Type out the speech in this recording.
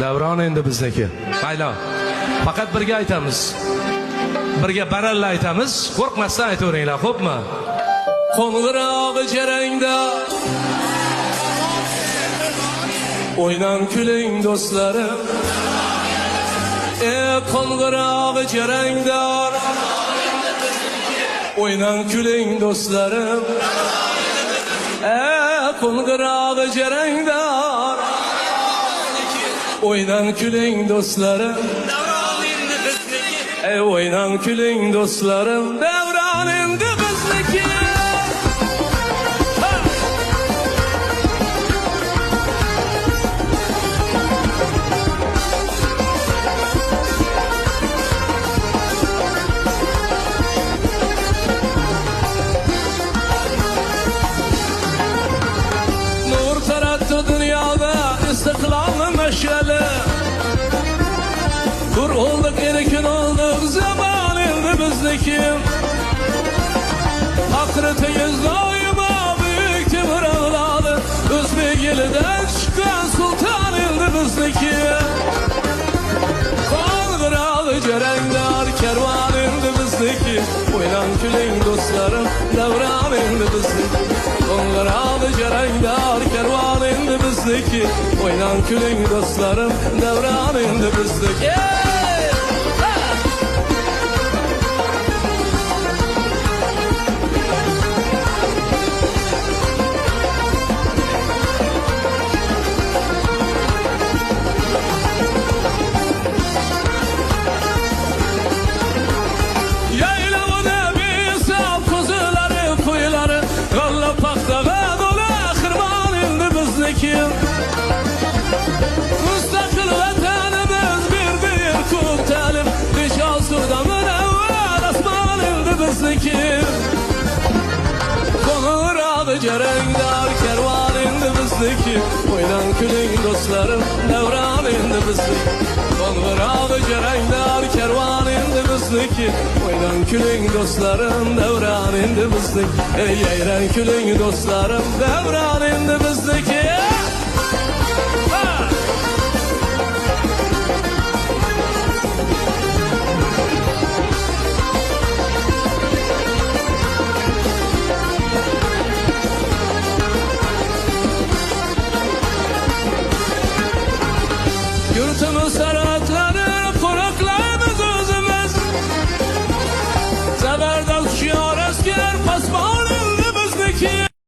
Davron endi bizniki. Mayli. Faqat birga aytamiz. Birga baralla aytamiz. Qo'rqmasdan aytaveringlar, xo'pmi? Qo'ng'iroq jarangda o'ynan kuling do'stlarim. Qo'ng'iroq jarangda o'ynan kuling do'stlarim. Qo'ng'iroq jarangda o'ynan kuling do'stlarim. O'ynan kuling do'stlarim. Davron endi bizniki. Nur tarattı dünyada istiqlalni meşale. Kur olduk erkin olduk zaman endi bizniki. Ahireteyiz daima büyük timur ağladı. Özbek elinden çıkan sultan endi bizniki. Qo'ng'iroq jarangdor kervan endi bizniki. O'ynan kuling do'stlarim, davron endi bizniki. Qo'ng'iroq jarangdor kervan endi bizniki. O'ynan kuling do'stlarim, davron endi bizniki. Müstakil vatanimiz bir ko'k ta'lim. Besh-ol suvda munavvar osmon endi bizniki. Qo'ng'iroq jarangdor kervan endi bizniki. O'ynan kuling do'stlarim, davron endi bizniki. Qo'ng'iroq jarangdor kervan endi bizniki. O'ynan kuling do'stlarim, davron endi bizniki. Yayran kuling do'stlarim, davron endi